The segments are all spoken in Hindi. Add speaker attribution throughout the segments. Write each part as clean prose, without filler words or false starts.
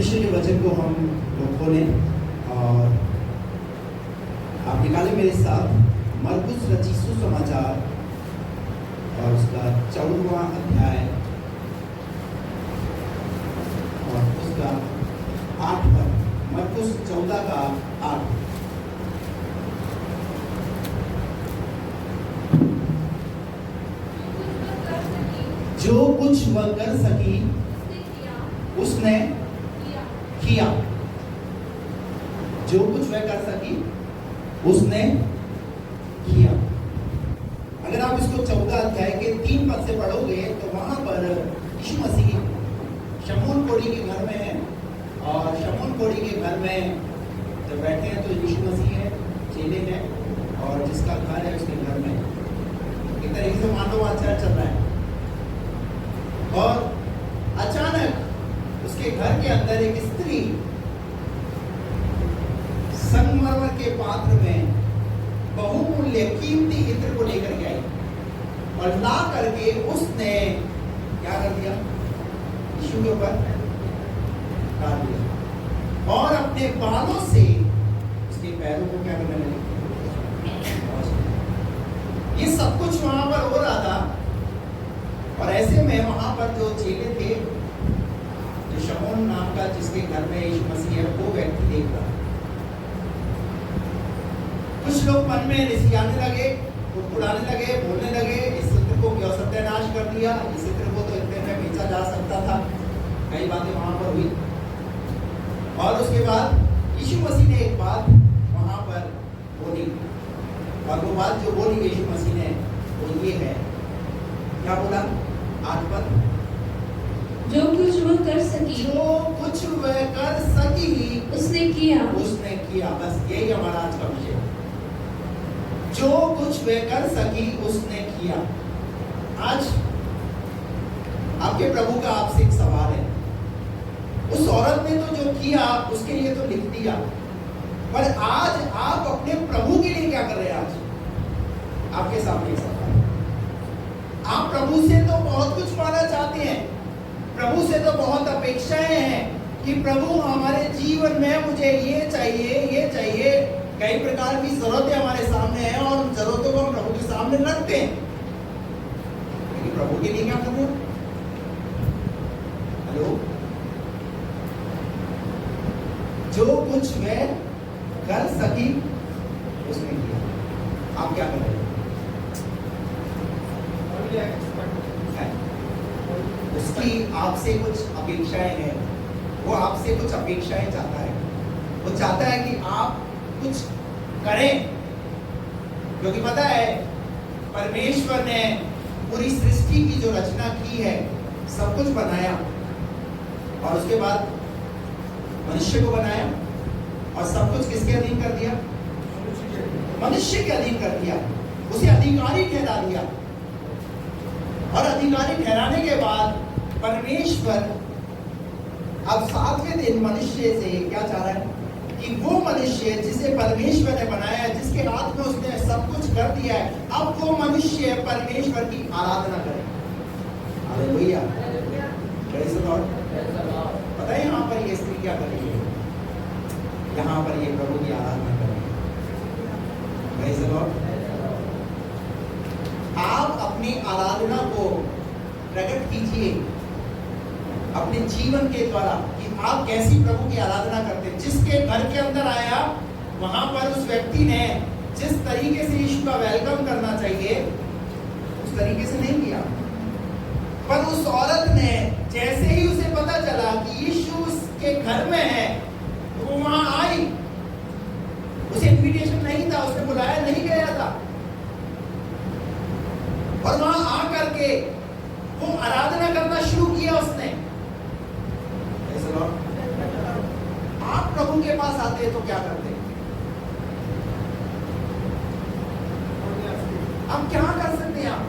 Speaker 1: परमेश्वर के वचन को हम लोग खोलें और आप निकालें मेरे साथ मरकुस रचित सुसमाचार और उसका 14वां अध्याय और उसका 8 पद। मरकुस 14 का 8। जो कुछ वह कर सकी उसने किया। जो कुछ वह कर सकी उसने किया। अगर आप इसको 14 अध्याय के 3 पद से पढ़ोगे तो वहां पर यीशु मसीह शमून कोढ़ी के घर में है और शमून कोढ़ी के घर में जब बैठे हैं तो यीशु मसीह है, चेले हैं और जिसका घर है उसके घर में एक तरीके से मान लो अच्छा चल रहा है और अचानक उसके घर के अंदर एक स्त्री संगमरमर के पात्र में बहुमूल्य कीमती इत्र को लेकर के आई और ला करके उसने क्या कर दिया? यीशु के ऊपर डाल दिया और अपने बालों से उसके पैरों को क्या करने लगी। ये सब कुछ वहां पर हो रहा था और ऐसे में वहां पर जो चेले थे, जो शमून नाम का जिसके घर में यीशु मसीह है, वो व्यक्ति देख रहा। कुछ लोग मन में रिसियाने लगे, कुड़कुड़ाने लगे, बोलने लगे इस चित्र को क्यों सत्यानाश कर दिया, इस चित्र को तो इतने में बेचा जा सकता था। कई बातें वहां पर हुई और उसके बाद यीशु मसीह ने एक बात वहां पर बोली और वो बात जो बोली यीशु मसीह ने वो ये है, क्या बोला? 8 पद।
Speaker 2: जो कुछ वह कर सकी,
Speaker 1: जो कुछ वह कर सकी
Speaker 2: उसने किया।
Speaker 1: उसने किया। बस यही हमारा आज का विषय। जो कुछ वह कर सकी उसने किया। आज आपके प्रभु का आपसे एक सवाल है। उस औरत ने तो जो किया उसके लिए तो लिख दिया, पर आज आप अपने प्रभु के लिए क्या कर रहे हैं? आज आपके सामने एक सवाल है। आप प्रभु से तो बहुत कुछ पाना चाहते हैं, प्रभु से तो बहुत अपेक्षाएं हैं कि प्रभु हमारे जीवन में मुझे ये चाहिए, ये चाहिए। कई प्रकार की जरूरतें हमारे सामने हैं और उन जरूरतों को हम प्रभु के सामने रखते हैं, लेकिन प्रभु के लिए क्या कर रहे हो? हेलो? जो कुछ वह कर सकी उसने किया। आप क्या कर रहे हो? उसकी आपसे कुछ अपेक्षाएं हैं, वो आपसे कुछ अपेक्षाएं चाहता है। वो चाहता है कि आप कुछ करें, क्योंकि पता है परमेश्वर ने पूरी सृष्टि की जो रचना की है, सब कुछ बनाया और उसके बाद मनुष्य को बनाया और सब कुछ किसके अधीन कर दिया? मनुष्य के अधीन कर दिया। उसे अधिकारी ठहरा दिया और अधिकारी ठहराने के बाद परमेश्वर अब 7वें दिन मनुष्य से क्या चाह रहा है कि वो मनुष्य जिसे परमेश्वर ने बनाया, जिसके हाथ में उसने सब कुछ कर दिया है, अब वो मनुष्य परमेश्वर की आराधना करे। Hallelujah, praise the Lord. पता है यहाँ पर ये स्त्री क्या कर रही है? यहाँ पर ये प्रभु की आराधना कर रही है। Praise the Lord. आप अपनी आराधना को प्रकट कीजिए अपने जीवन के द्वारा कि आप कैसी प्रभु की आराधना करते हैं। जिसके घर के अंदर आया वहां पर उस व्यक्ति ने जिस तरीके से यीशु का वेलकम करना चाहिए उस तरीके से नहीं किया, पर उस औरत ने जैसे ही उसे पता चला कि यीशु उसके घर में है तो वो वहां आई। उसे इन्विटेशन नहीं था, उसे बुलाया नहीं गया था और वहां आकर के वो आराधना करना शुरू किया उसने। आप प्रभु के पास आते हैं तो क्या करते हैं? अब क्या कर सकते हैं आप?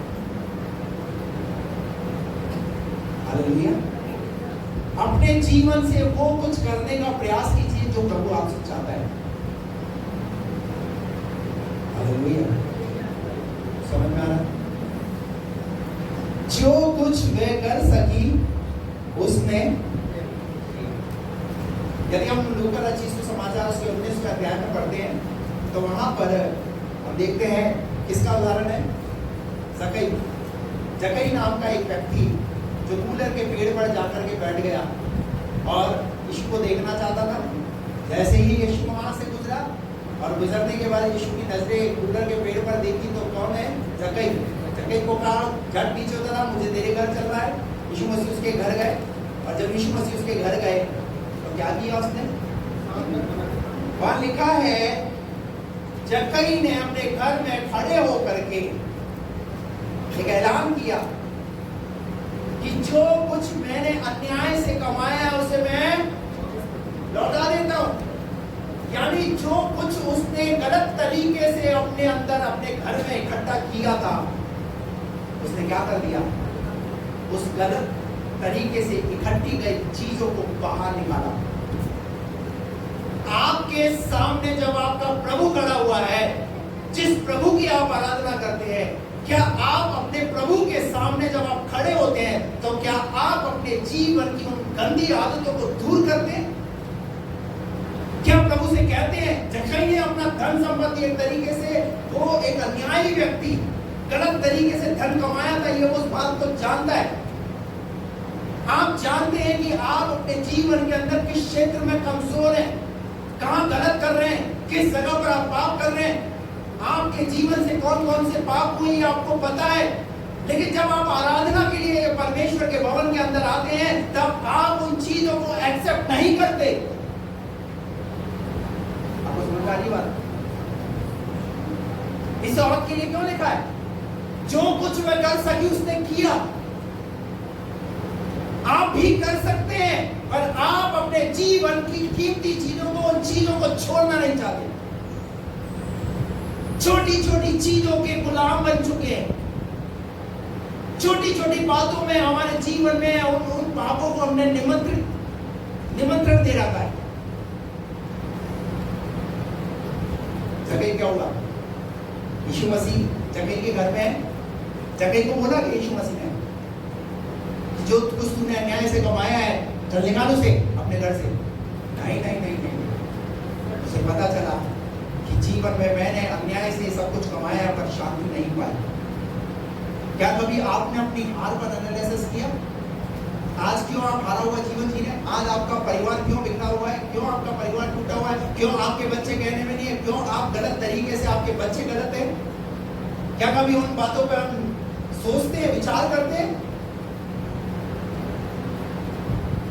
Speaker 1: हालेलुया। अपने जीवन से वो कुछ करने का प्रयास कीजिए जो प्रभु आपसे चाहता है। हालेलुया, समझ में आ रहा? जो कुछ वह कर सकी उसने यदि हम लूका रचित सुसमाचार उसके 19वें अध्याय में पढ़ते हैं तो वहां पर हम देखते हैं किसका उदाहरण है, जकई नाम का एक व्यक्ति जो कूलर के पेड़ पर जाकर के बैठ गया और यीशु को देखना चाहता था। जैसे ही यीशु वहां से गुजरा और गुजरने के बाद यीशु की नजरें कूलर के पेड़ पर देखी तो कौन है, जकई को कहा झट पीछे होता था, मुझे तेरे घर चल रहा है। यीशु मसीह उसके घर गए और जब यीशु मसीह उसके घर गए तो क्या किया उसने, वहां लिखा है जकई ने अपने घर में खड़े होकर के एक ऐलान किया कि जो कुछ मैंने अन्याय से कमाया है उसे मैं लौटा देता हूं। यानी जो कुछ उसने गलत तरीके से अपने अंदर अपने घर में इकट्ठा किया था उसने क्या कर दिया, उस गलत तरीके से इकट्ठी गई चीजों को बाहर निकाला। आपके सामने जब आपका प्रभु खड़ा हुआ है, जिस प्रभु की आप आराधना करते हैं, क्या आप अपने प्रभु के सामने जब आप खड़े होते हैं तो क्या आप अपने जीवन की उन गंदी आदतों को दूर करते हैं? क्या प्रभु से कहते हैं, जकई ने अपना धन संपत्ति एक तरीके से, वो एक अन्यायी व्यक्ति गलत तरीके से धन कमाया था, ये उस बात को जानता है। आप जानते हैं कि आप अपने जीवन के अंदर किस क्षेत्र में कमजोर हैं, कहां गलत कर रहे हैं, किस जगह पर आप पाप कर रहे हैं, आपके जीवन से कौन कौन से पाप हुए आपको पता है। लेकिन जब आप आराधना के लिए परमेश्वर के भवन के अंदर आते हैं तब आप उन चीजों को एक्सेप्ट नहीं करते। आपको समझ आ रही बात? इस औरत के लिए क्यों लिखा है, जो कुछ वह कर सकी उसने किया। आप भी कर सकते हैं पर आप अपने जीवन की कीमती चीजों को, उन चीजों को छोड़ना नहीं चाहते। छोटी छोटी चीजों के गुलाम बन चुके हैं, छोटी छोटी बातों में हमारे जीवन में उन पापों को हमने निमंत्रण दे रखा है। जकई क्या हुआ, यीशु मसीह जकई के घर में, जकई को बोला कि यीशु मसीह ने जो कुछ तूने अन्याय से कमाया है चल निकाल उसे अपने घर से। नहीं नहीं नहीं नहीं, उसे पता चला कि जीवन में मैंने अन्याय से सब कुछ कमाया है पर शांति नहीं पाई। क्या कभी आपने अपनी हार पर एनालिसिस किया? आज क्यों आप हारा हुआ जीवन जी रहे हैं? आज आपका परिवार क्यों बिखरा हुआ है? क्यों आपका परिवार टूटा हुआ है? क्यों आपके बच्चे कहने में नहीं है? क्यों आप गलत तरीके से, आपके बच्चे गलत हैं? क्या कभी उन बातों पर हम सोचते हैं, विचार करते हैं?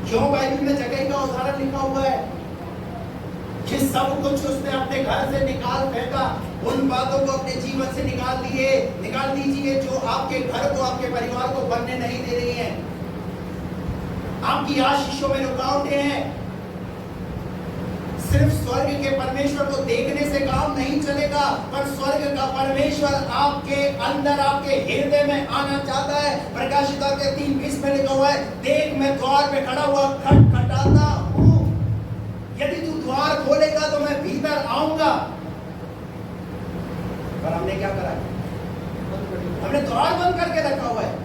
Speaker 1: क्यों बाइबल में जकई का उदाहरण लिखा हुआ है कि सब कुछ उसने अपने घर से निकाल फेंका, उन बातों को अपने जीवन से निकाल दीजिए जो आपके घर को, आपके परिवार को बनने नहीं दे रही हैं, आपकी आशीषों में रुकावटें हैं। सिर्फ स्वर्ग के परमेश्वर को देखने से काम नहीं चलेगा, पर स्वर्ग का परमेश्वर आपके अंदर, आपके हृदय में आना चाहता है। प्रकाशित वाक्य 3:20 में लिखा हुआ है, देख मैं द्वार पे खड़ा हुआ खटखटाता हूं, यदि तू द्वार खोलेगा तो मैं भीतर आऊंगा। पर हमने क्या करा है? हमने द्वार बंद करके रखा हुआ है।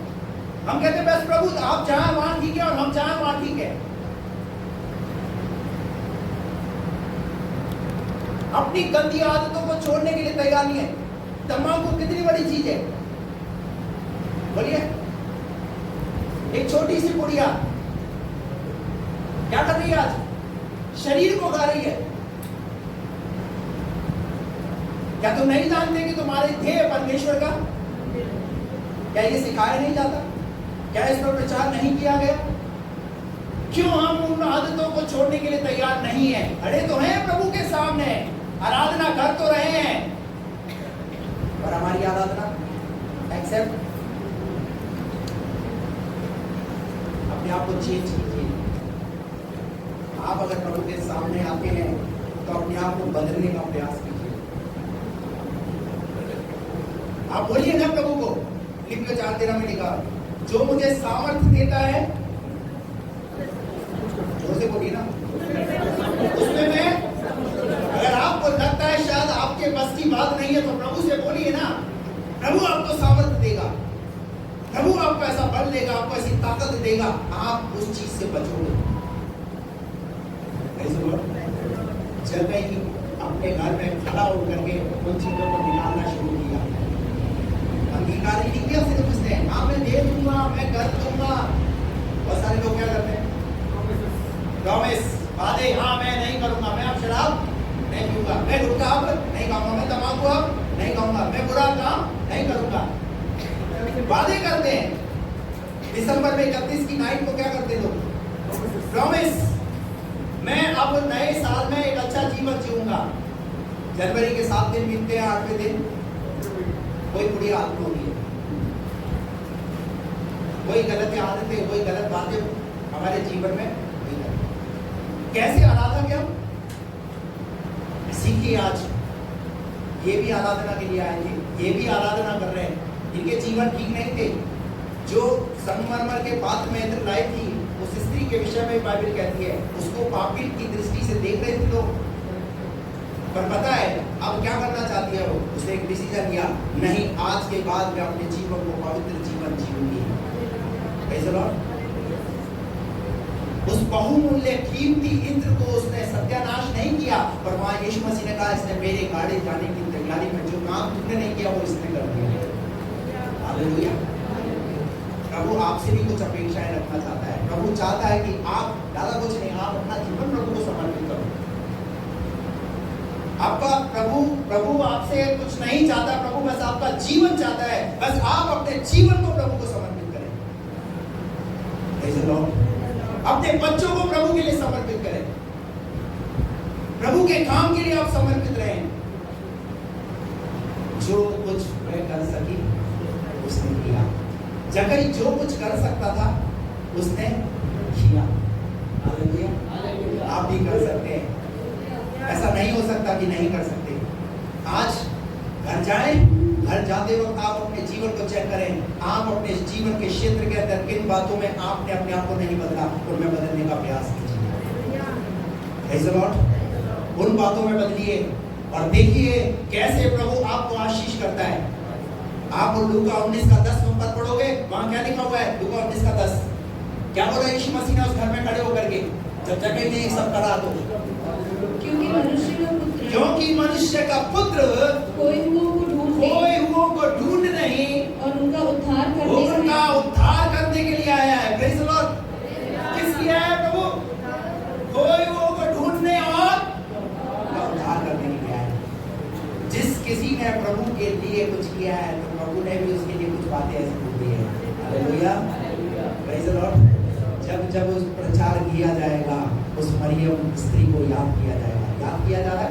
Speaker 1: हम कहते हैं बस प्रभु आप जहां वहां ठीक है और हम जहां वहां ठीक है। अपनी गंदी आदतों को छोड़ने के लिए तैयार नहीं है। तंबाकू कितनी बड़ी चीज है, बोलिए। एक छोटी सी गुड़िया क्या कर रही है आज? शरीर को खा रही है। क्या तुम नहीं जानते कि तुम्हारे ध्येय परमेश्वर का? क्या ये सिखाया नहीं जाता? क्या इस पर प्रचार नहीं किया गया? क्यों हम उन आदतों को छोड़ने के लिए तैयार नहीं है? खड़े तो हैं प्रभु के सामने, आराधना कर तो रहे हैं, पर हमारी आराधना एक्सेप्ट, अपने आप को चेंज कीजिए। आप अगर प्रभु के सामने आते हैं तो अपने आप को बदलने का प्रयास कीजिए। आप बोलिए ना प्रभु को, लिख 4:13 में लिखा, जो मुझे सामर्थ्य देता है, जोर से बोलिए ना, उसमें मैं, अगर आपको लगता है शायद आपके बस की बात नहीं है तो प्रभु से बोलिए ना। प्रभु आपको सामर्थ्य देगा, प्रभु आपको ऐसा बल देगा, आपको ऐसी ताकत देगा, आप उस चीज से बचोगे। जब कहीं अपने घर में खड़ा होकर के उन चीजों को निकालना शुरू किया, अंगीकार ही नहीं किया सिर्फ उसने, हाँ मैं दे दूंगा, मैं कर दूंगा। बहुत सारे लोग क्या करते हैं, प्रॉमिस, वादे, हाँ मैं नहीं करूंगा, मैं अब शराब नहीं पीऊंगा, मैं गुटखा अब नहीं खाऊंगा, मैं तंबाकू अब नहीं खाऊंगा, मैं बुरा काम नहीं करूंगा। वादे करते हैं। दिसंबर में 31 की नाइट को क्या करते लोग, प्रॉमिस, मैं अब नए साल में एक अच्छा जीवन जीऊंगा। जनवरी के 7 दिन बीतते हैं, 8वें दिन कोई बुरी आदत होगी, कोई गलत आदतें, कोई गलत बातें हमारे जीवन में नहीं करती। कैसे आराधना किया, सीखिए। आज ये भी आराधना के लिए आए थे, ये भी आराधना कर रहे हैं, इनके जीवन ठीक नहीं थे। जो संगमरमर के पात्र में इत्र लाई थी, उस स्त्री के विषय में बाइबल कहती है उसको पापिल की दृष्टि से देख रहे थे लोग, पर पता है अब क्या करना चाहती है वो, उसने एक डिसीजन लिया, नहीं आज के बाद मैं अपने जीवन को पवित्र जीवन जीऊंगी। उस बहुमूल्य कीमती इत्र को उसने सत्यानाश नहीं किया, पर वहां यीशु मसीह ने कहा इसने मेरे गाड़ी जाने की तैयारी में जो काम तुमने नहीं किया वो इसने कर दिया। हालेलुया। प्रभु आपसे भी कुछ अपेक्षाएं रखना चाहता है। प्रभु चाहता है कि आप ज्यादा कुछ नहीं, आप अपना जीवन प्रभु को समर्पित करो। आपका प्रभु आपसे कुछ नहीं चाहता, प्रभु बस आपका जीवन चाहता है, बस आप अपने जीवन को प्रभु को समर्पित करें। अपने बच्चों को प्रभु के लिए समर्पित करें, प्रभु के काम के लिए आप समर्पित रहें। जो कुछ वह कर सकी उसने किया, जगह जो कुछ कर सकता था उसने किया। हालेलुया। आप भी कर सकते हैं, ऐसा नहीं हो सकता कि नहीं कर सकते। आज घर जाएं, घर जाते वक्त आप अपने जीवन को चेक करें, आप अपने जीवन के क्षेत्र के अंदर किन बातों में आपने अपने आप को नहीं बदला, उनमें बदलने का प्रयास कीजिए। उन बातों में बदलिए और देखिए कैसे प्रभु आपको आशीष करता है। आप लूका 19:10 पद पढ़ोगे, वहां क्या लिखा हुआ है, लूका 19:10 क्या बोला यीशु मसीह ने उस घर में खड़े होकर के, जब जगह नहीं सब करा दो,
Speaker 2: क्योंकि मनुष्य का पुत्र कोई हुओं को ढूंढ नहीं और उनका उद्धार करने के लिए आया है। Praise the Lord. किस लिए आया प्रभु, कोई हुओं को ढूंढने और उद्धार करने के लिए आया। जिस किसी ने प्रभु के लिए कुछ किया है तो प्रभु ने भी उसके लिए कुछ बातें ऐसी बोल दी है। हालेलुया। Praise the Lord. जब उस प्रचार किया जाएगा, उस मरियम स्त्री को याद किया जाएगा। याद किया जा रहा है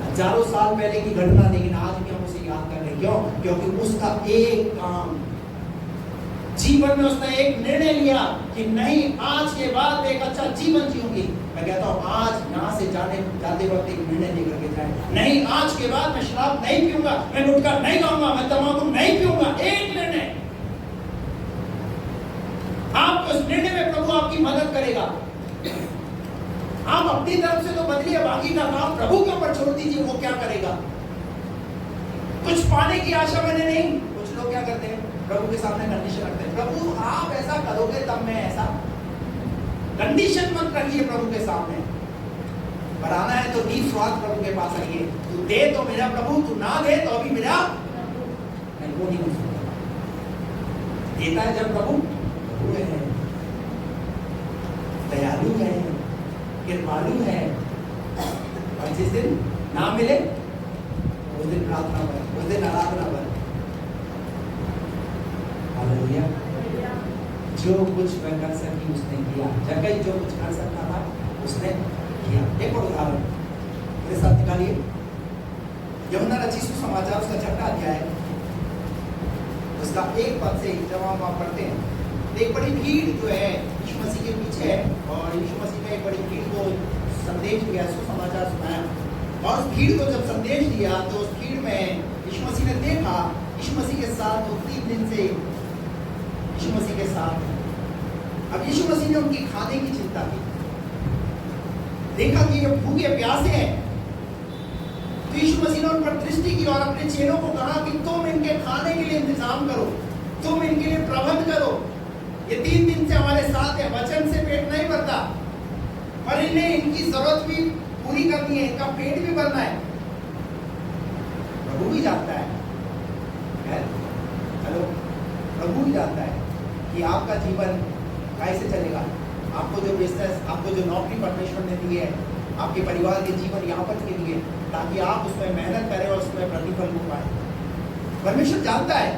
Speaker 2: हजारों साल पहले की घटना, लेकिन आज भी हम उसे याद कर रहे हैं। क्यों? क्योंकि उसका एक काम, जीवन में उसने एक निर्णय लिया कि नहीं, आज के बाद मैं एक अच्छा जीवन जीऊंगी। मैं कहता हूं आज यहां से जाते वक्त एक निर्णय लेकर के जाए, नहीं आज के बाद मैं शराब नहीं पीऊंगा, मैं गुटखा नहीं खाऊंगा, मैं तंबाकू नहीं पीऊंगा। एक निर्णय, आपको उस निर्णय में प्रभु आपकी मदद करेगा। आप अपनी तरफ से तो बदलिए, बाकी का काम प्रभु के ऊपर छोड़ दीजिए, वो क्या करेगा। कुछ पाने की आशा मैंने नहीं। कुछ लोग क्या करते हैं, प्रभु के सामने कंडीशन रखते हैं, प्रभु आप ऐसा करोगे तब मैं ऐसा। कंडीशन मत रखिए प्रभु के सामने। पर आना है तो निस्वार्थ प्रभु के पास आइए। तू दे तो मेरा प्रभु, तू ना दे तो अभी मेरा मैं वो नहीं हो सकता। देता है जब प्रभु है, दयालु है, कृपालु है। और जिस दिन ना मिले उस दिन प्रार्थना पर, उस दिन आराधना पर। हालेलुया। जो कुछ वह कर सकी उसने किया, जगह जो कुछ कर सकता था उसने किया। एक और उदाहरण मेरे साथ निकालिए, यूहन्ना रचित सुसमाचार उसका 6वां अध्याय, उसका 1 पद से जब हम पढ़ते हैं, एक बड़ी भीड़ जो है यीशु मसीह के पीछे है, और यीशु मसीह ने एक बड़ी भीड़ को संदेश दिया, सुसमाचार सुनाया। और उस भीड़ को जब संदेश दिया तो उस भीड़ में यीशु मसीह ने देखा, यीशु मसीह के साथ वो 3 दिन से यीशु मसीह के साथ। अब यीशु मसीह ने उनकी खाने की चिंता की, देखा कि ये भूखे प्यासे हैं, तो यीशु मसीह ने उन पर दृष्टि की और अपने चेलों को कहा कि तुम इनके खाने के लिए इंतजाम करो, तुम इनके लिए प्रबंध करो। ये 3 दिन से हमारे साथ है, वचन से पेट नहीं भरता,
Speaker 1: पर इन्हें इनकी जरूरत भी पूरी करनी है, इनका पेट भी भरना है। प्रभु भी जानता है, हेलो, प्रभु भी जानता है कि आपका जीवन कैसे चलेगा। आपको जो बिजनेस, आपको जो नौकरी परमेश्वर ने दी है, आपके परिवार के जीवन यापन के लिए, ताकि आप उसमें मेहनत करें और उसमें प्रतिफल को पाए। परमेश्वर जानता है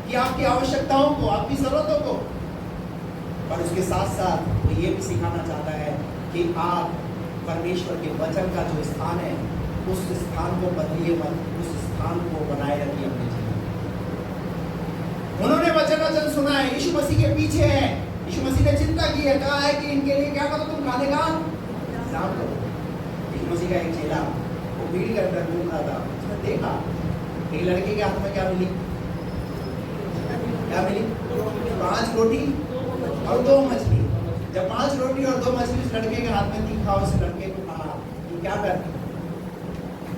Speaker 1: कि आपकी आवश्यकताओं को, आपकी जरूरतों को, और उसके साथ साथ वो ये भी सिखाना चाहता है कि आप परमेश्वर के वचन का जो स्थान है, उस स्थान को बदलिए मत, उस स्थान को बनाए रखिए अपने जीवन में। उन्होंने वचन सुना है, यीशु मसीह के पीछे है, यीशु मसीह ने चिंता की है, कहा है कि इनके लिए क्या करो, तुम खाने का इंतजाम करो। यीशु मसीह का एक चेला वो भीड़ के अंदर घूम रहा था, उसने देखा एक लड़के के हाथ में क्या मिली, 5 रोटी और 2 मछली। जब 5 रोटी और 2 मछली उस लड़के के हाथ में दिखा, उस लड़के को कहा कि क्या कर,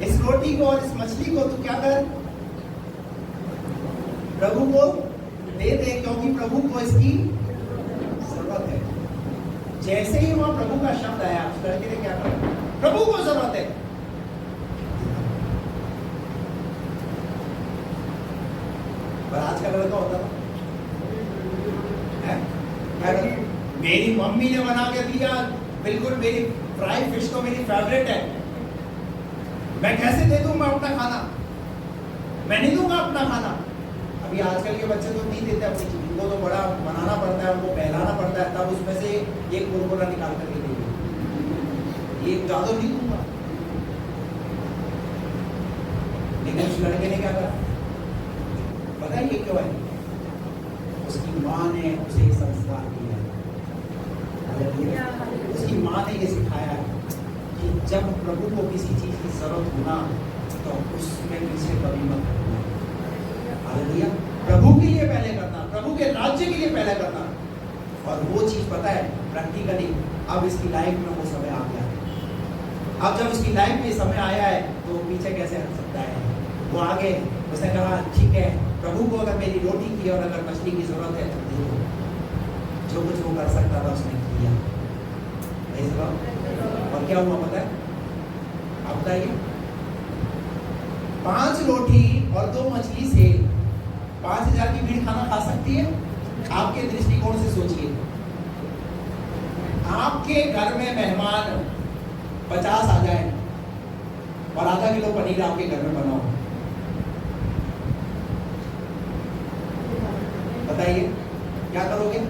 Speaker 1: इस रोटी को और इस मछली को तू क्या कर, प्रभु को दे दे, क्योंकि प्रभु को इसकी जरूरत है। जैसे ही वहां प्रभु का शब्द आया, उस लड़के ने क्या करा, प्रभु को जरूरत है। पर आज का लड़का होता था, मेरी मम्मी ने बना के दिया, बिल्कुल मेरी फ्राई फिश तो मेरी फेवरेट है, मैं कैसे दे दूं मैं अपना खाना, मैं नहीं दूंगा अपना खाना। अभी आजकल के बच्चे तो नहीं देते अपनी चीज, उनको तो बड़ा बनाना पड़ता है, उनको बहलाना पड़ता है, तब उसमें से एक कुरकुरा निकाल करके देंगे, ये ज्यादा नहीं दूंगा। लेकिन उस लड़के ने क्या करा, पता है ये क्यों है? उसकी माँ ने उसे संस्कार दिया, उसकी माँ ने ये सिखाया कि जब प्रभु को किसी चीज की जरूरत होना तो उसमें पीछे कभी मत करना। हालेलुया, प्रभु के लिए पहले करना, प्रभु के राज्य के लिए पहले करना। और वो चीज पता है प्रैक्टिकली अब इसकी लाइफ में वो समय आ गया। अब जब उसकी लाइफ में समय आया है तो पीछे कैसे हट सकता है? वो आगे उसने कहा ठीक है, प्रभु को अगर मेरी रोटी की और अगर मछली की जरूरत है तो दे दो। जो कुछ वो कर सकता था उसने किया। और क्या हुआ पता है? आप बताइए, 5 रोटी और 2 मछली से 5000 की भीड़ खाना खा सकती है? आपके दृष्टिकोण से सोचिए, आपके घर में मेहमान 50 आ जाए और आधा किलो पनीर आपके घर में बनाओ, बताइए क्या करोगे?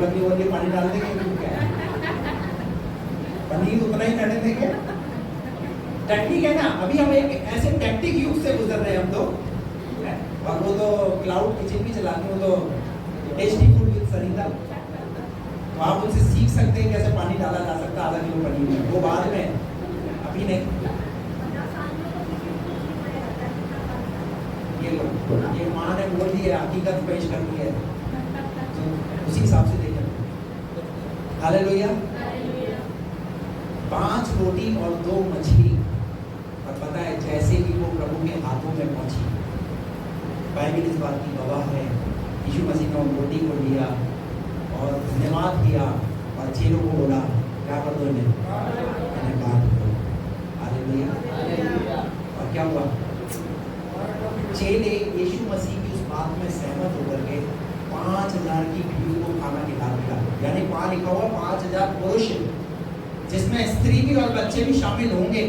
Speaker 1: पत्नी बोल के पानी डाल देंगे, पनीर उतना ही करने देंगे। टेक्निक है ना, अभी हम एक ऐसे टेक्निक युग से गुजर रहे हैं हम तो, और वो तो क्लाउड किचन भी चलाते हो, तो टेस्टी फूड विद सरिता, तो आप उनसे सीख सकते हैं कैसे पानी डाला जा सकता है आधा किलो पनीर में, वो बाद में, अभी नहीं। ये माँ ने बोल दी है, हकीकत पेश कर दी है, तो उसी हिसाब से देखें। हालेलुया। 5 रोटी और 2 मछली, और पता है जैसे ही वो प्रभु के हाथों में पहुंची, बाइबल इस बात की गवाह है, यीशु मसीह ने उन रोटी को लिया और धन्यवाद किया और चेलों को बोला क्या कर दो इन्हें बात करो। हालेलुया। और क्या हुआ? चेले यीशु मसीह की उस बात में सहमत होकर के 5000 की भीड़ को खाना खिला दिया। यानी वहां लिखा हुआ 5000 पुरुष, जिसमें स्त्री भी और बच्चे भी शामिल होंगे,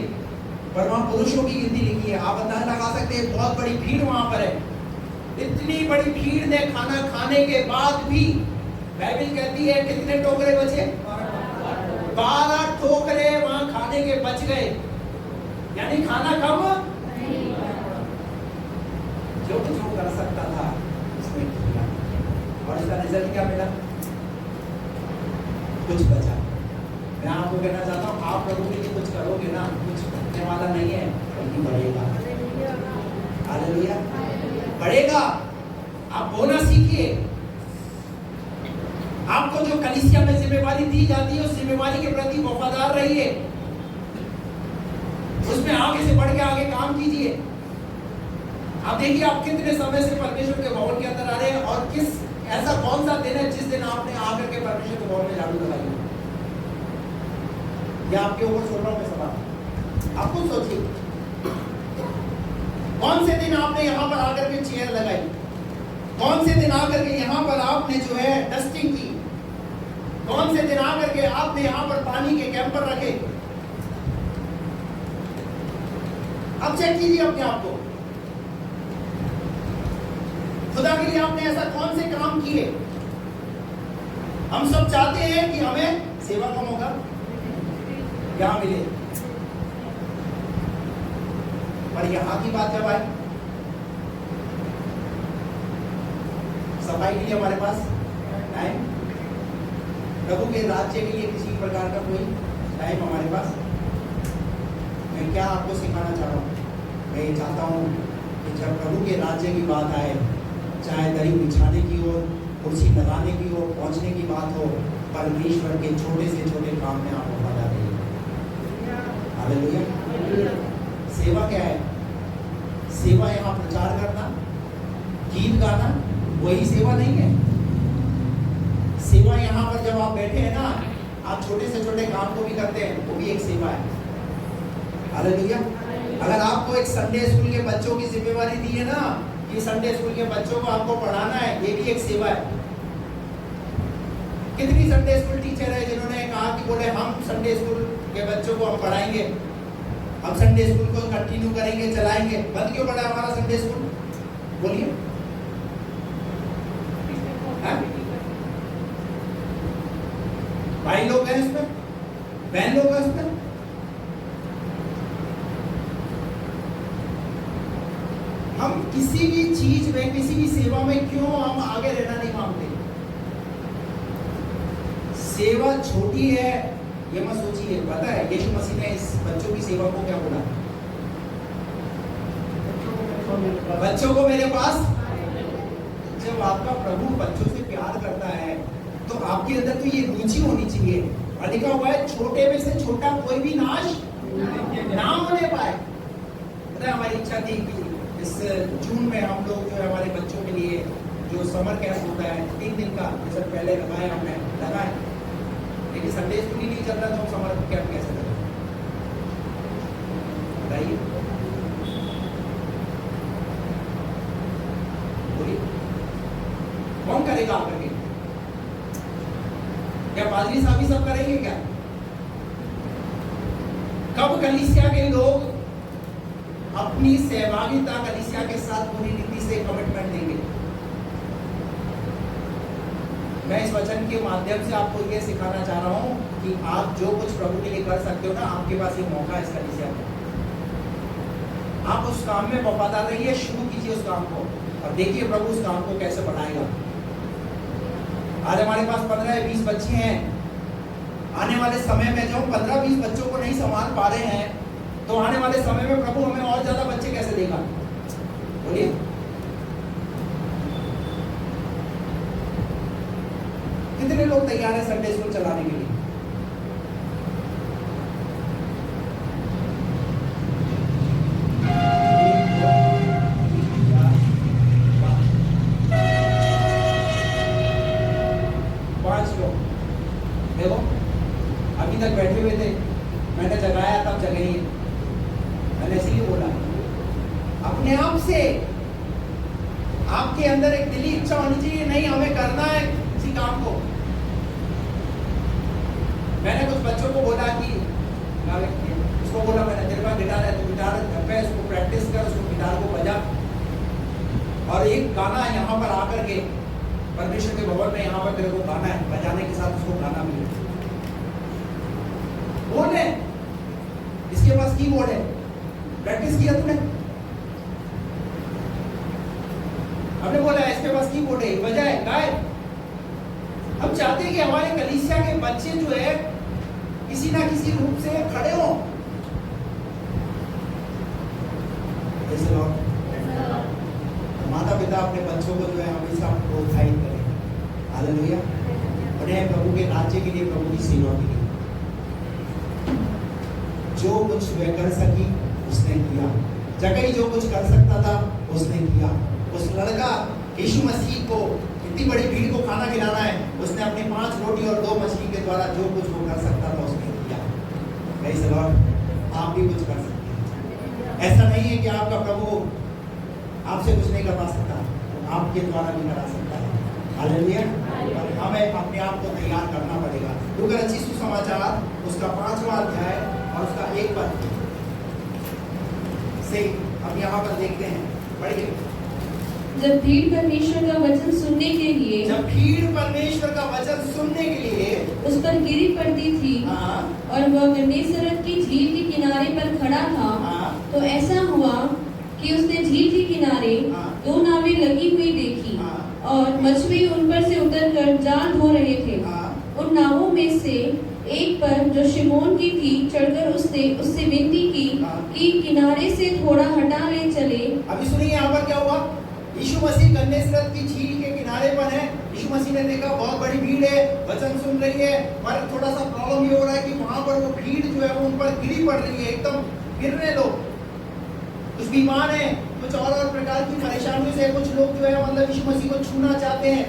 Speaker 1: पर वहां पुरुषों की गिनती लिखी है। आप अंदाजा लगा सकते हैं, बहुत बड़ी भीड़ वहां पर है। इतनी बड़ी भीड़ ने खाना खाने के बाद भी बाइबल कहती है कितने टोकरे बचे? 12 टोकरे वहां खाने के बच गए, यानी खाना कम। जो कुछ वो कर सकता था उसने किया, और इसका रिजल्ट क्या मिला? कुछ बचा। मैं आपको कहना चाहता हूँ, आप प्रभु के लिए कुछ करोगे ना, कुछ बचने वाला नहीं है, बल्कि बढ़ेगा। हालेलुया, बढ़ेगा। आप बोलना सीखिए। आपको जो कलीसिया में जिम्मेवारी दी जाती है, उस जिम्मेवारी के प्रति वफादार रहिए, उसमें आगे से बढ़ के आगे काम कीजिए। आप देखिए, आप कितने समय से परमेश्वर के भवन के अंदर आ रहे हैं और किस ऐसा कौन सा दिन है जिस दिन आपने आकर के परमेश्वर के भवन में झाड़ू लगाई हो? या आपके ऊपर छोड़ रहा हूं मैं सवाल, आप खुद सोचिए। कौन से दिन आपने यहां पर आकर के चेयर लगाई? कौन से दिन आकर के यहां पर आपने जो है डस्टिंग की? कौन से दिन आकर के आपने यहां पर पानी के कैंपर रखे? अब चेक कीजिए अपने आप को। खुदा के लिए आपने ऐसा कौन से काम किए? हम सब चाहते हैं कि हमें सेवा का मौका क्या मिले, पर यहां की बात जब आई, सफाई के लिए हमारे पास टाइम, प्रभु के राज्य के लिए किसी प्रकार का कोई टाइम हमारे पास। मैं क्या आपको सिखाना चाह रहा हूं? मैं ये चाहता हूं कि जब प्रभु के राज्य की बात आए, चाहे दरी बिछाने की हो, कुर्सी लगाने की हो, पहुंचने की बात हो, परमेश्वर के छोटे से छोटे काम में आप वफादार रहिए। हालेलुया। सेवा क्या है? सेवा यहाँ प्रचार करना, गीत गाना, वही सेवा नहीं है। सेवा यहाँ पर जब आप बैठे हैं ना, आप छोटे से छोटे काम को भी करते हैं, वो भी एक सेवा है। हालेलुया। अगर आपको एक संडे स्कूल के बच्चों की जिम्मेवारी दी है ना, कि संडे स्कूल के बच्चों को आपको पढ़ाना है, ये भी एक सेवा है। कितनी संडे स्कूल टीचर है जिन्होंने कहा कि बोले हम संडे स्कूल के बच्चों को हम पढ़ाएंगे, हम संडे स्कूल को कंटिन्यू करेंगे, चलाएंगे। बंद क्यों पड़ा हमारा संडे स्कूल? बोलिए। भाई लोग हैं इसमें, बहन लोग हैं इसमें। हम किसी भी चीज में, किसी भी सेवा में क्यों हम आगे रहना नहीं मांगते? सेवा छोटी है ये मत सोचिए। पता है यीशु मसीह ने इस बच्चों की सेवा को क्या बोला? बच्चों को मेरे पास। जब आपका प्रभु बच्चों से प्यार करता है तो आपके अंदर तो ये रुचि होनी चाहिए। और लिखा हुआ है छोटे में से छोटा कोई भी नाश ना होने पाए। पता है हमारी इच्छा थी कि इस जून में हम लोग जो है हमारे बच्चों के लिए जो समर कैंप होता है 3 दिन का, जैसे पहले हमने लगाए, लेकिन संडे स्कूल ही नहीं चल रहा, तो हम समर कैंप कैसे करें? बताइए, कौन करेगा आप करके? क्या पादरी साहब ही सब करेंगे क्या? कब कलीसिया के लोग अपनी सहभागिता कलीसिया के साथ पूरी रीति से कमिटमेंट देंगे? मैं इस वचन के माध्यम से आपको यह सिखाना चाह रहा हूं कि आप जो कुछ प्रभु के लिए कर सकते हो ना, आपके पास ये मौका है इस कलीसिया में। आप उस काम में वफादार रहिए, शुरू कीजिए उस काम को और देखिए प्रभु उस काम को कैसे बढ़ाएगा। आज हमारे पास 15 या 20 बच्चे हैं। आने वाले समय में जब 15-20 बच्चों को नहीं संभाल पा रहे हैं, तो आने वाले समय में प्रभु हमें और ज्यादा बच्चे कैसे देगा? बोलिए। कितने लोग तैयार हैं संडे स्कूल चलाने के लिए? तक बैठे हुए थे, मैंने जगाया तब जगे ही, मैंने इसीलिए बोला। अपने आप से आपके अंदर एक दिली इच्छा होनी चाहिए, नहीं हमें करना है किसी काम को। मैंने कुछ बच्चों को बोला कि उसको बोला, मैंने तेरे पास गिटार है तो गिटार घर पे उसको प्रैक्टिस कर, उसको गिटार को बजा और एक गाना यहाँ पर आकर के परमेश्वर के भवन में यहाँ पर तेरे को गाना है, बजाने के साथ उसको गाना मिले। बोर्ड है, इसके पास कीबोर्ड है, प्रैक्टिस किया तूने? हमने बोला इसके पास कीबोर्ड है, बजाए गाए। हम चाहते हैं कि हमारे कलीसिया के बच्चे जो है किसी ना किसी रूप से खड़े हों। माता पिता अपने बच्चों को जो है हमेशा प्रोत्साहित करें। हालेलुया। उन्हें प्रभु के राज्य के लिए, प्रभु की सेवा के लिए जो कुछ वह कर सकी उसने किया। जगह जो कुछ कर सकता था उसने किया। उस लड़का यीशु मसीह को इतनी बड़ी भीड़ को खाना खिलाना है, उसने अपनी 5 रोटी और 2 मछली के द्वारा जो कुछ वो कर सकता था उसने किया। Praise the Lord. आप भी कुछ कर सकते हैं। ऐसा नहीं है कि आपका प्रभु आपसे कुछ नहीं करवा सकता, आपके द्वारा भी करा सकता है। हालेलुया। पर हमें अपने आप को तैयार करना पड़ेगा। लूका रचित सुसमाचार उसका 5वां अध्याय और उसका 1 पद से अब यहाँ पर देखते हैं। पढ़िए।
Speaker 2: जब भीड़ परमेश्वर का वचन सुनने के लिए उस पर गिरी पड़ती थी और वह गन्नेसरत की झील के किनारे पर खड़ा था, तो ऐसा हुआ कि उसने झील के किनारे 2 नावें लगी हुई देखी और मछुए उन पर से उतरकर जाल धो रहे थे। उन नावों में से एक पर जो शिमोन की थी चढ़कर उससे विनती की कि किनारे से थोड़ा हटा ले चले।
Speaker 1: अभी सुनिए यहाँ पर क्या हुआ। यीशु मसीह गन्नेसरत की झील के किनारे पर है। यीशु मसीह ने देखा बहुत बड़ी भीड़ है, वचन सुन रही है, पर थोड़ा सा प्रॉब्लम ये हो रहा है कि वहां पर वो भीड़ जो है वो उन पर गिरी पड़ रही है, एकदम गिर रहे लोग, कुछ बीमार हैं, कुछ और प्रकार की परेशानियों से, कुछ लोग जो है मतलब यीशु मसीह को छूना चाहते हैं,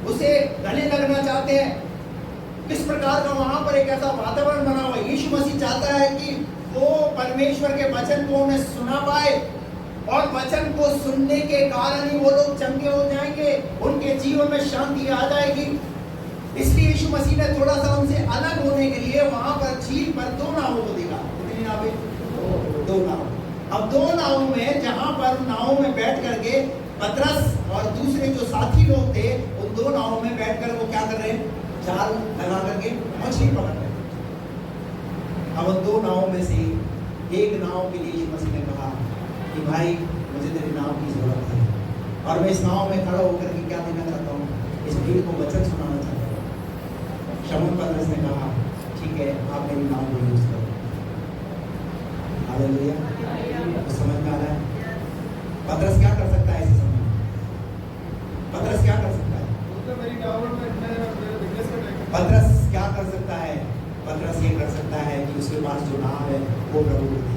Speaker 1: उसे गले लगना चाहते हैं। किस प्रकार का वहां पर एक ऐसा वातावरण बना हुआ है। यीशु मसीह चाहता है कि वो परमेश्वर के वचन को उन्हें सुना पाए और वचन को सुनने के कारण ही वो लोग चंगे हो जाएंगे, उनके जीवन में शांति आ जाएगी। इसलिए यीशु मसीह ने थोड़ा सा उनसे अलग होने के लिए वहां पर झील पर 2 नावों को देखा। कितनी नावें? 2 नाव। अब 2 नावों में, जहां पर नावों में बैठ करके पतरस और दूसरे जो साथी लोग थे, उन 2 नावों में बैठकर वो क्या कर रहे हैं? जाल लगा करके मछली पकड़ रहे हैं। अब उन 2 नावों में से एक नाव के लिए यीशु मसीह ने कहा कि भाई मुझे तेरी नाव की जरूरत है और मैं इस नाव में खड़ा होकर के क्या देना चाहता हूँ? इस भीड़ को वचन सुनाना चाहता हूँ। शमून पतरस ने कहा ठीक है, आप मेरी नाव को यूज करो। हालेलुया। तो समझ में आ रहा है पतरस क्या कर सकता है ऐसे समय में? पतरस क्या कर सकता है? पतरस क्या कर सकता है? पतरस ये कर सकता है कि उसके पास जो नाव है वो प्रभु को दे दे।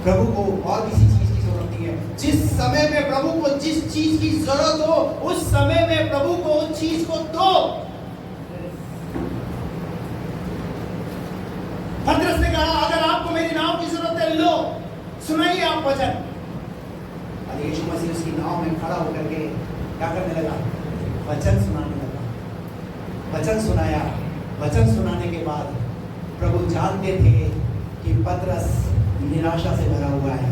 Speaker 1: प्रभु को और किसी चीज की जरूरत नहीं है। जिस समय में प्रभु को जिस चीज की जरूरत हो, उस समय में प्रभु को उस चीज को दो। पतरस ने कहा अगर आपको मेरी नाव की जरूरत है, लो सुनाइए आप वचन। और यीशु मसीह उसकी नाव में खड़ा होकर के क्या करने लगा? वचन सुनाने लगा। वचन सुनाया। वचन सुनाने के बाद प्रभु जानते थे कि पतरस निराशा से भरा हुआ है।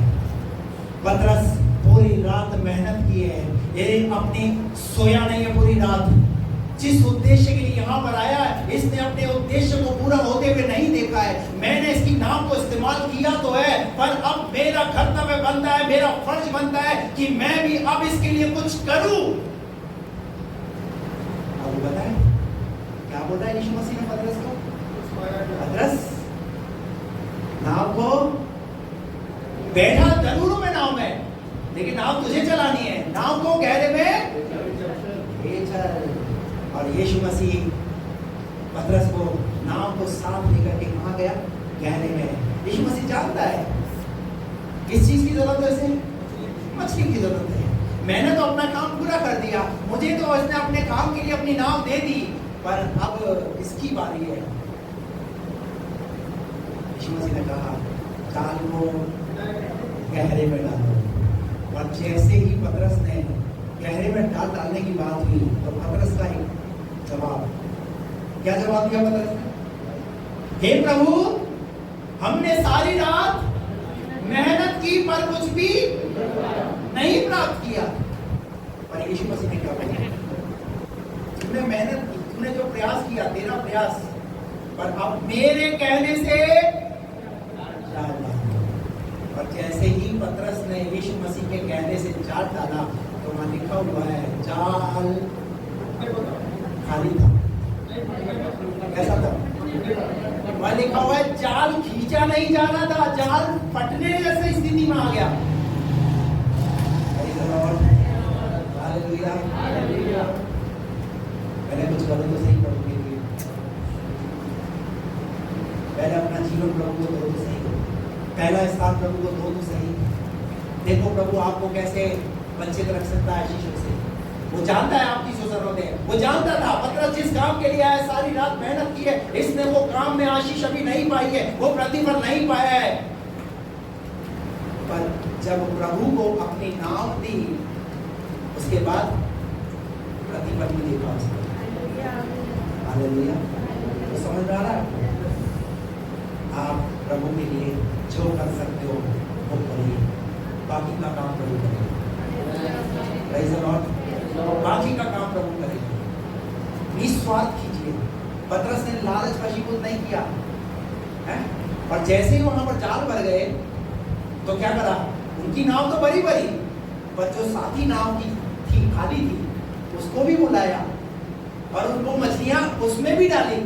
Speaker 1: पतरस पूरी रात मेहनत की है, ये अपनी सोया नहीं है पूरी रात। जिस उद्देश्य के लिए यहाँ पर आया है, इसने अपने उद्देश्य को पूरा होते हुए नहीं देखा है। मैंने इसकी नाव को इस्तेमाल किया तो है, पर अब मेरा कर्तव्य बनता है, मेरा फर्ज बनता है कि मैं भी अब इसके लिए कुछ करूं। अब बताएं क्या बोल रहा है यीशु मसीह ने पतरस को? पतरस नाव को बैठा जरूर हूं मैं नाव में, लेकिन नाव तुझे चलानी है। नाव को गहरे में ले चल। और यीशु मसीह पतरस को नाव को साथ लेकर के कहाँ गया? गहरे में। यीशु मसीह जानता है किस चीज की जरूरत है? उसे मछली की जरूरत है। मैंने तो अपना काम पूरा कर दिया, मुझे तो इसने अपने काम के लिए अपनी नाव दे दी, पर अब इसकी बारी है। यीशु मसीह ने कहा जाल को गहरे में डालो। और जैसे ही पतरस ने गहरे में डालने की बात हुई तो पतरस का एक जवाब, क्या जवाब दिया पतरस ने? हे प्रभु, हमने सारी रात मेहनत की पर कुछ भी नहीं प्राप्त किया। पर यीशु मसीह ने क्या बोला? तुमने मेहनत की, तुमने जो प्रयास किया, तेरा प्रयास, पर अब मेरे कहने से जाल डाल। और जैसे ही पतरस ने यीशु मसीह के कहने से जाल डाला तो वहां लिखा हुआ है जाल खाली था। कैसा था? वहां लिखा हुआ है जाल खींचा नहीं जा रहा था, जाल फटने जैसे स्थिति में आ गया। हालेलुया। मैंने कुछ करो तो सही पढ़ोगे, पहले अपना जीवन प्रभु को दो तो सही, पहला स्थान प्रभु को दो तो सही। देखो प्रभु आपको कैसे वंचित रख सकता है आशीषों से। वो जानता है आपकी जो जरूरत है, वो जानता था पतरस जिस काम के लिए आया, सारी रात मेहनत की है, इसने वो काम में आशीष अभी नहीं पाई है, वो प्रतिफल नहीं पाया है। पर जब प्रभु को अपनी नाव दी, उसके बाद प्रतिफल भी देखा उसने। हालेलुया। तो समझ आ रहा है? आप प्रभु के लिए जो कर सकते हो वो करिए, बाकी का काम प्रभु करेगा। Praise the Lord. बाकी का काम प्रभु करेगा। निस्वार्थ कीजिए। पतरस ने लालच वशीभूत नहीं किया है? और जैसे ही वहां पर जाल भर गए तो क्या करा? उनकी नाव तो भरी भरी, पर जो साथी नाव की थी खाली थी उसको भी बुलाया और उनको मछलियां उसमें भी डाली।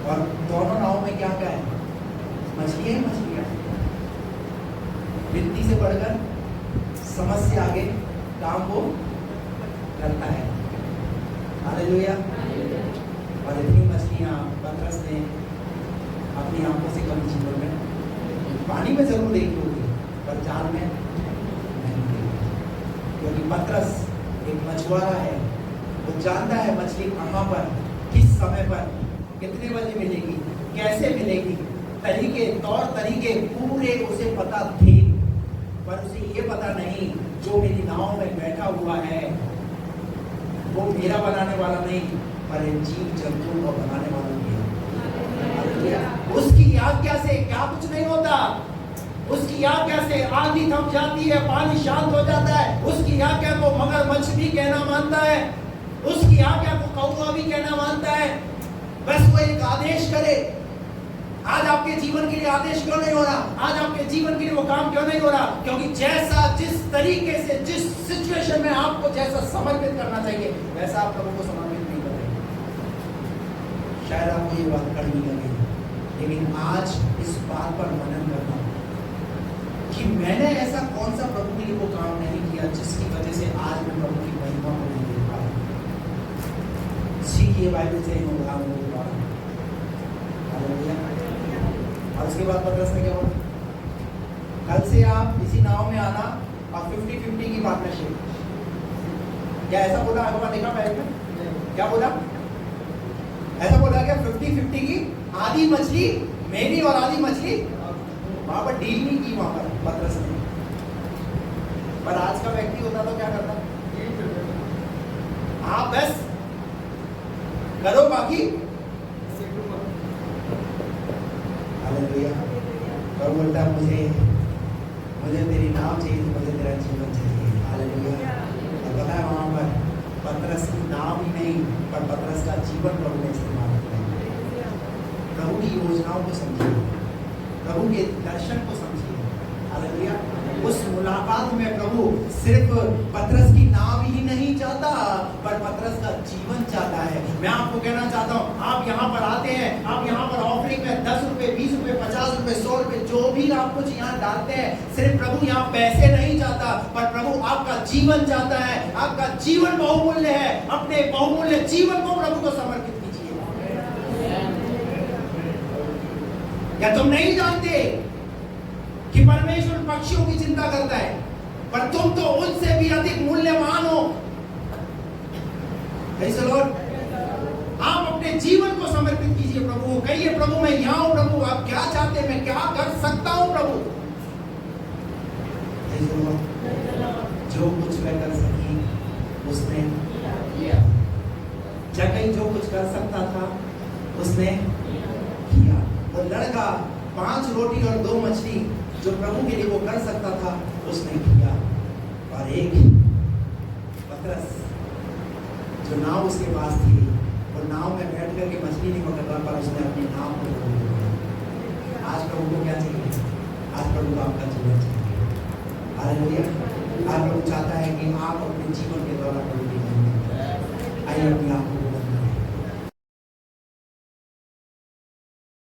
Speaker 1: और दोनों नाव में क्या क्या है? मछलियां मछलियां। विनती से बढ़कर समझ से आगे काम वो करता है। हालेलुया। और इतनी मछलियां पतरस ने अपनी आंखों से कभी जीवन में पानी में जरूर देखी होगी, पर जाल में नहीं देखी, क्योंकि पतरस एक मछुआरा है। वो जानता है मछली कहाँ पर, किस समय पर, कितने बजे मिलेगी, कैसे मिलेगी, तरीके तौर तरीके पूरे उसे पता थे। पर उसे ये पता नहीं जो मेरी नाव में बैठा हुआ है वो मेरा बनाने वाला नहीं, पर जीव जंतु को बनाने वाला भी है। उसकी आज्ञा से क्या कुछ नहीं होता। उसकी आज्ञा से आंधी थम जाती है, पानी शांत हो जाता है। उसकी आज्ञा को मगरमच्छ भी कहना मानता है, उसकी आज्ञा को कौवा भी कहना मानता है। बस वो एक आदेश करे। आज आपके जीवन के लिए आदेश क्यों नहीं हो रहा? आज आपके जीवन के लिए वो काम क्यों नहीं हो रहा? क्योंकि जैसा जिस तरीके से जिस सिचुएशन में आपको जैसा समर्पित करना चाहिए वैसा आप प्रभु को समर्पित नहीं कर रहे। शायद आपको ये बात कड़वी लगे, लेकिन आज इस बात पर मनन करना कि मैंने ऐसा कौन सा प्रभु के लिए वो काम नहीं किया जिसकी वजह से आज मैं प्रभु की महिमा को नहीं देख पा रहा। सीखिए बाइबल से इन उदाहरणों के द्वारा। और उसके बाद पतरस ने क्या बोला? कल से आप इसी नाव में आना और 50-50 की पार्टनरशिप। क्या ऐसा बोला? आपको देखा बाइबल में क्या बोला? ऐसा बोला क्या 50-50 की? आधी मछली मेरी और आधी मछली। वहां पर डील नहीं की वहां पर पतरस ने। पर आज का व्यक्ति होता तो क्या करता? आप बस करो, बाकी हालेलुया। और बोलता मुझे तेरी नाव चाहिए, मुझे तेरा जीवन चाहिए। हालेलुया। और पता है वहां पर पतरस की नाव ही नहीं, पर पतरस का जीवन प्रभु ने इस्तेमाल किया। प्रभु की योजनाओं को समझिए, प्रभु के दर्शन को समझिए। हालेलुया। उस मुलाकात में प्रभु सिर्फ पतरस की नाव ही नहीं चाहता, पर पतरस का जीवन चाहता है। मैं आपको कहना चाहता हूँ, आप यहाँ पर आते हैं, आप यहाँ पर ऑफरिंग में 10 रुपए, 20 रुपए, 50 रुपए, 100 रुपए जो भी आप कुछ यहाँ डालते हैं, सिर्फ प्रभु यहाँ पैसे नहीं चाहता, पर प्रभु आपका जीवन चाहता है। आपका जीवन बहुमूल्य है। अपने बहुमूल्य जीवन को प्रभु को समर्पित कीजिए। क्या तुम नहीं जानते कि परमेश्वर पक्षियों की चिंता करता है, पर तुम तो उनसे भी अधिक मूल्यवान हो। Praise the Lord. आप अपने जीवन को समर्पित कीजिए प्रभु को। कहिए प्रभु मैं यहाँ हूँ, प्रभु आप क्या चाहते हैं, मैं क्या कर सकता हूँ प्रभु। Praise the Lord. जो कुछ मैं कर सकी उसने किया। जगह जो कुछ कर सकता था उसने किया। वो लड़का 5 रोटी और 2 मछली जो प्रभु के लिए वो कर सकता था उसने किया। और एक पतरस जो नाव उसके पास थी, वो नाव में बैठ करके मछली नहीं पकड़ रहा, पर उसने अपनी नाव को प्रभु को दिया। आज प्रभु को क्या चाहिए? आज प्रभु को आपका जीवन चाहिए। हालेलुया। आज प्रभु चाहता है कि आप अपने जीवन के द्वारा प्रभु की महिमा करें। आइए अपनी